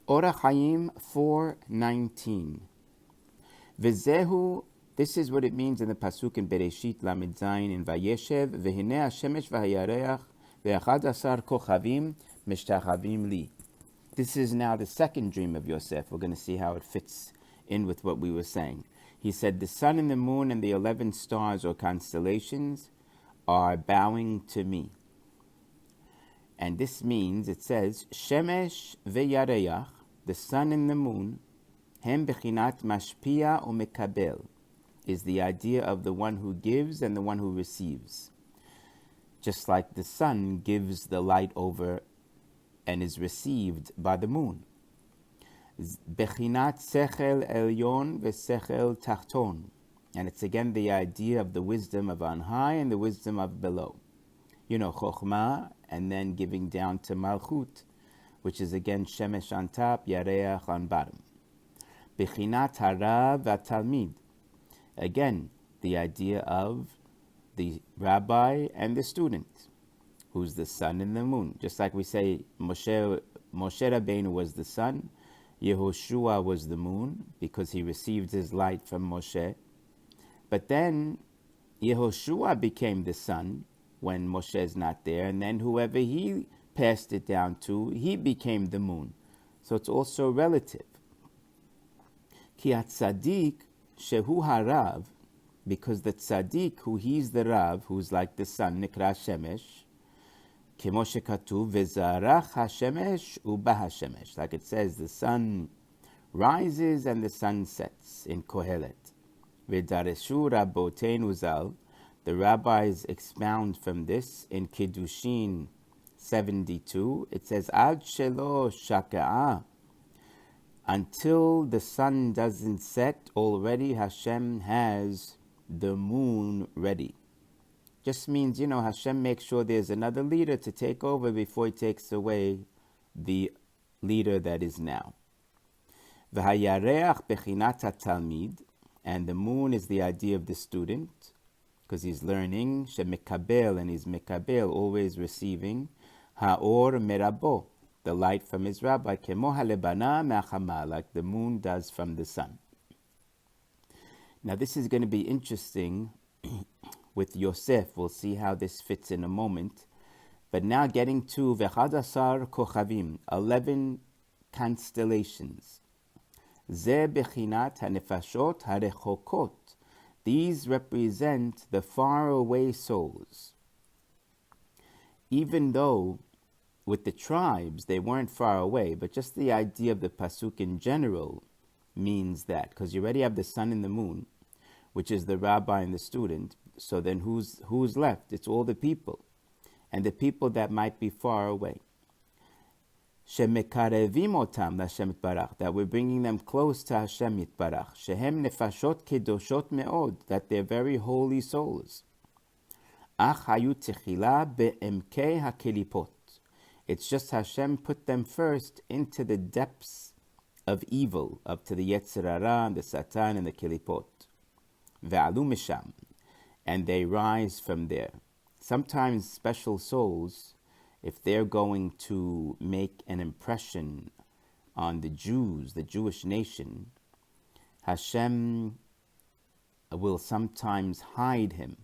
Orach Chaim 4:19. V'zehu, this is what it means in the pasuk in Bereshit Lamed Zayin in Vayeshev. V'hinei hashemesh v'hayareach ve'achad-asar kochavim mishtachavim li. This is now the second dream of Yosef. We're going to see how it fits in with what we were saying. He said, the sun and the moon and the 11 stars or constellations are bowing to me. And this means, it says, Shemesh ve'yareach, the sun and the moon, hem bechinat mashpia u'mekabel, is the idea of the one who gives and the one who receives. Just like the sun gives the light over and is received by the moon. Bechinat sechel elyon ve'sechel tachton. And it's again the idea of the wisdom of on high and the wisdom of below. You know, chokhmah, and then giving down to malchut, which is again shemesh on top, yareach on bottom. Bechinat harav v'talmid. Again, the idea of the rabbi and the student, who's the sun and the moon. Just like we say, Moshe Rabbeinu was the sun, Yehoshua was the moon, because he received his light from Moshe. But then Yehoshua became the sun when Moshe is not there, and then whoever he passed it down to, he became the moon. So it's also relative. Ki tzaddik shehu harav, because the tzaddik, who he's the rav, who's like the sun, nikra shemesh, kemo shekatuv v'zarach hashemesh u'ba hashemesh, like it says, the sun rises and the sun sets in Kohelet. V'dareshu rabboteinu zal, the rabbis expound from this in Kiddushin 72. It says, Ad shelo shaka'ah, until the sun doesn't set, already Hashem has the moon ready. Just means, Hashem makes sure there's another leader to take over before he takes away the leader that is now. V'hayareach bechinat talmid, and the moon is the idea of the student, because he's learning, shemekabel, and he's mekabel, always receiving, ha'or merabo, the light from his rabbi, kemo halebana me'achama, like the moon does from the sun. Now this is going to be interesting with Yosef. We'll see how this fits in a moment. But now getting to v'chadasar kochavim, 11 constellations. Ze bechinat hanefashot harechokot. These represent the faraway souls. Even though with the tribes they weren't far away, but just the idea of the pasuk in general means that, because you already have the sun and the moon, which is the rabbi and the student. So then who's left? It's all the people, and the people that might be far away. Shemekarevim otam l'Hashem Yitbarach, that we're bringing them close to Hashem Yitbarach. Shehem nefashot kedoshot me'od, that they're very holy souls. Ach hayu techila be'emkei hakelipot. It's just Hashem put them first into the depths of evil, up to the Yetzer Hara, the Satan, and the Kelipot. Ve'alu misham, and they rise from there. Sometimes special souls, if they're going to make an impression on the Jews, the Jewish nation, Hashem will sometimes hide him,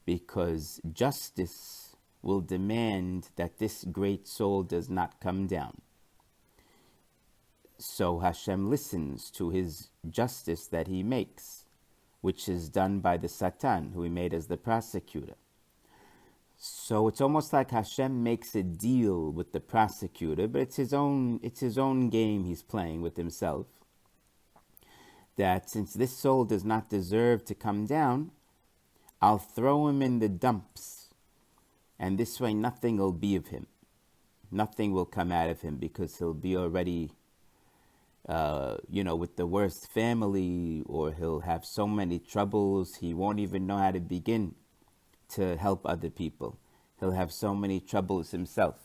because justice will demand that this great soul does not come down. So Hashem listens to his justice that he makes, which is done by the Satan, who he made as the prosecutor. So it's almost like Hashem makes a deal with the prosecutor, but it's his own game he's playing with himself. That since this soul does not deserve to come down, I'll throw him in the dumps, and this way nothing will be of him. Nothing will come out of him, because he'll be already, with the worst family, or he'll have so many troubles, he won't even know how to begin to help other people. He'll have so many troubles himself.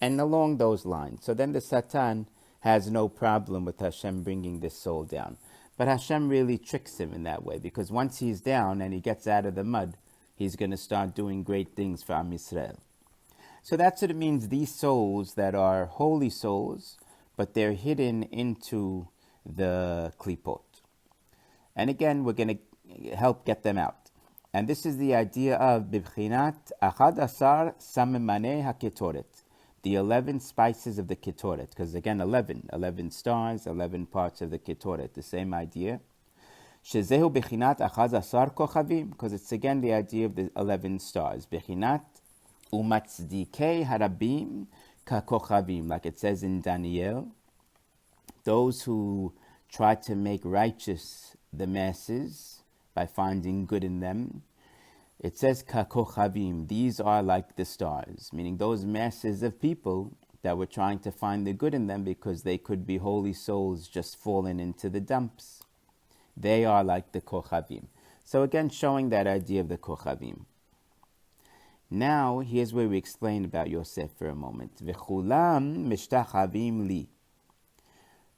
And along those lines. So then the Satan has no problem with Hashem bringing this soul down. But Hashem really tricks him in that way, because once he's down and he gets out of the mud, he's going to start doing great things for Am Yisrael. So that's what it means, these souls that are holy souls, but they're hidden into the klipot. And again, we're going to help get them out. And this is the idea of bibchinat achad asar samemane haketoret, the 11 spices of the ketoret. Because again, 11 stars, 11 parts of the ketoret, the same idea. Shezehu bichinat achad asar kochavim, because it's again the idea of the 11 stars. Bichinat umatzdikei harabim kakochavim, like it says in Daniel. Those who try to make righteous the masses by finding good in them. It says kakochavim, these are like the stars, meaning those masses of people that were trying to find the good in them because they could be holy souls just fallen into the dumps. They are like the kochavim. So again, showing that idea of the kochavim. Now, here's where we explain about Yosef for a moment. V'chulam mishtachavim li.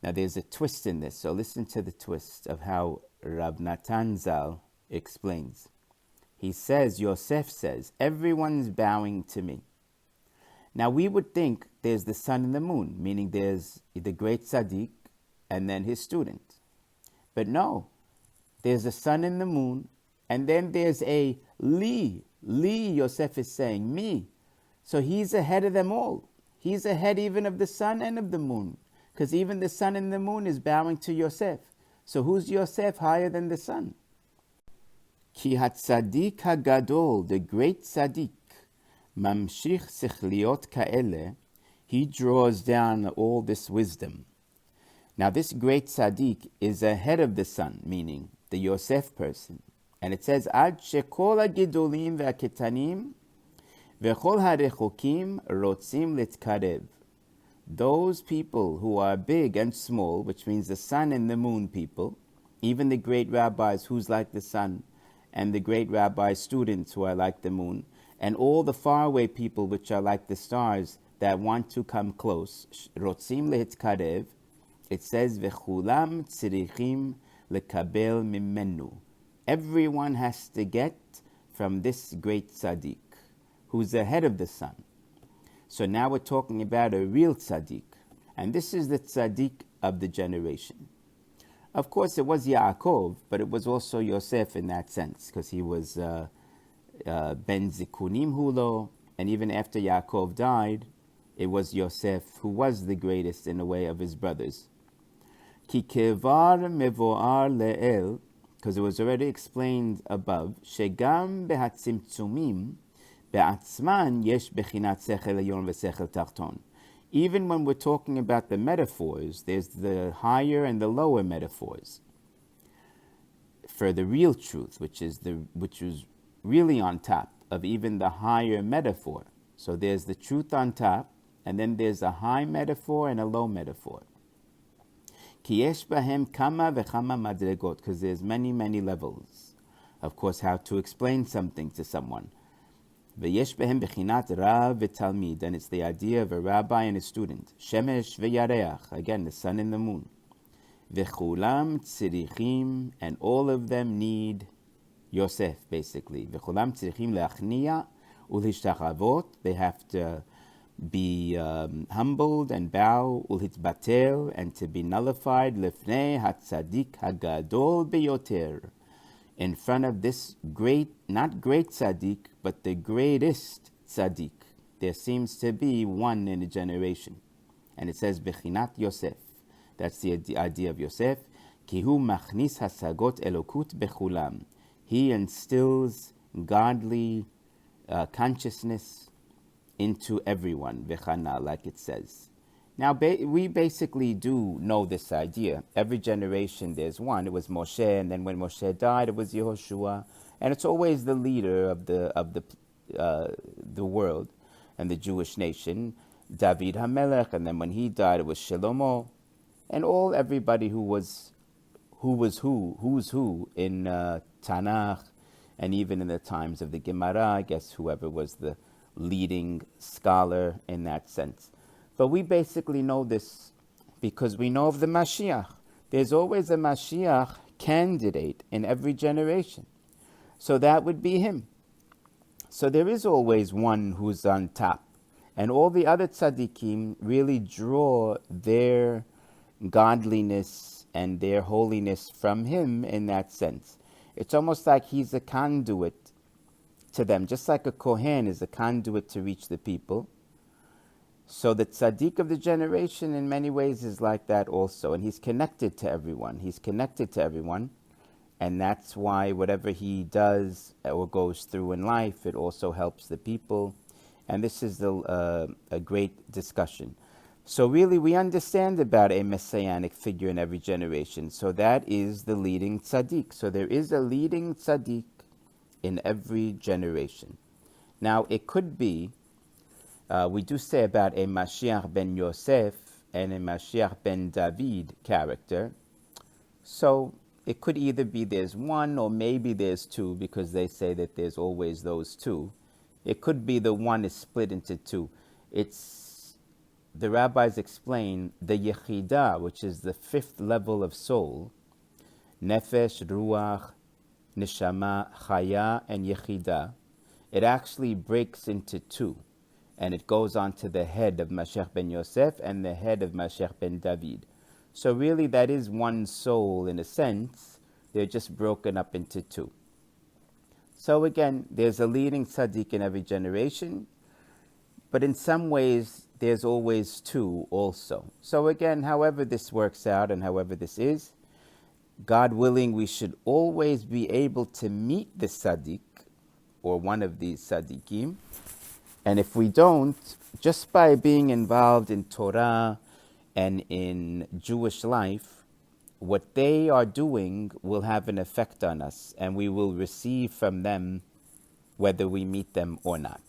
Now, there's a twist in this, so listen to the twist of how Rab Natan Zal explains. He says, Yosef says, everyone's bowing to me. Now, we would think there's the sun and the moon, meaning there's the great tzaddik and then his student. But no, there's the sun and the moon, and then there's a li. Li, Yosef is saying, me. So he's ahead of them all. He's ahead even of the sun and of the moon. Because even the sun and the moon is bowing to Yosef. So who's Yosef higher than the sun? Ki hatzadik hagadol, the great tzaddik, mamshich sichliot ka'ele, he draws down all this wisdom. Now this great tzaddik is ahead of the sun, meaning the Yosef person. And it says, Ad shekol hagidolim ve'aketanim ve'chol harechokim rotzim litkarev. Those people who are big and small, which means the sun and the moon people, even the great rabbis who's like the sun, and the great rabbi students who are like the moon, and all the faraway people which are like the stars that want to come close, rotzim lehitkarev, it says, v'chulam tzirichim lekabel mimenu. Everyone has to get from this great tzaddik, who's ahead of the sun. So now we're talking about a real tzaddik, and this is the tzaddik of the generation. Of course, it was Yaakov, but it was also Yosef in that sense, because he was Ben Zikunim Hulo, and even after Yaakov died, it was Yosef who was the greatest in a way of his brothers. Ki kevar mevoar le'el, because it was already explained above, shegam behatzimtzumim be'atzman yesh bechinat sechel elyon ve'sechel tachton. Even when we're talking about the metaphors, there's the higher and the lower metaphors for the real truth, which is really on top of even the higher metaphor. So there's the truth on top, and then there's a high metaphor and a low metaphor. Ki yesh bahem kama vechama madregot, because there's many, many levels. Of course, how to explain something to someone. V'yesh behem bechinat rav v'talmid, and it's the idea of a rabbi and a student. Shemesh v'yareach, again the sun and the moon. V'chulam tzirichim, and all of them need Yosef, basically. V'chulam tzirichim le'achniya ul'hishtachavot, they have to be humbled and bow, ul'hitbatel, and to be nullified, lefnei hatzadik hagadol beyoter, in front of this great, not great tzaddik, but the greatest tzaddik. There seems to be one in a generation. And it says, Bechinat Yosef. That's the idea of Yosef. Kihu machnis hasagot elokut bechulam. He instills godly consciousness into everyone, vechana, like it says. Now, we basically do know this idea. Every generation there's one. It was Moshe, and then when Moshe died, it was Yehoshua, and it's always the leader of the world and the Jewish nation, David HaMelech, and then when he died, it was Shlomo, and everybody who's who in Tanakh, and even in the times of the Gemara, I guess whoever was the leading scholar in that sense. But we basically know this because we know of the Mashiach. There's always a Mashiach candidate in every generation. So that would be him. So there is always one who's on top. And all the other tzaddikim really draw their godliness and their holiness from him in that sense. It's almost like he's a conduit to them, just like a Kohen is a conduit to reach the people. So the tzaddik of the generation in many ways is like that also. And he's connected to everyone. And that's why whatever he does or goes through in life, it also helps the people. And this is a great discussion. So really we understand about a messianic figure in every generation. So that is the leading tzaddik. So there is a leading tzaddik in every generation. Now it could be, we do say about a Mashiach ben Yosef and a Mashiach ben David character. So it could either be there's one or maybe there's two, because they say that there's always those two. It could be the one is split into two. The rabbis explain the Yechidah, which is the fifth level of soul, Nefesh, Ruach, Neshama, Chaya, and Yechidah. It actually breaks into two, and it goes on to the head of Mashiach ben Yosef and the head of Mashiach ben David. So really that is one soul in a sense. They're just broken up into two. So again, there's a leading tzaddik in every generation, but in some ways there's always two also. So again, however this works out and however this is, God willing, we should always be able to meet the tzaddik or one of these tzaddikim. And if we don't, just by being involved in Torah and in Jewish life, what they are doing will have an effect on us, and we will receive from them whether we meet them or not.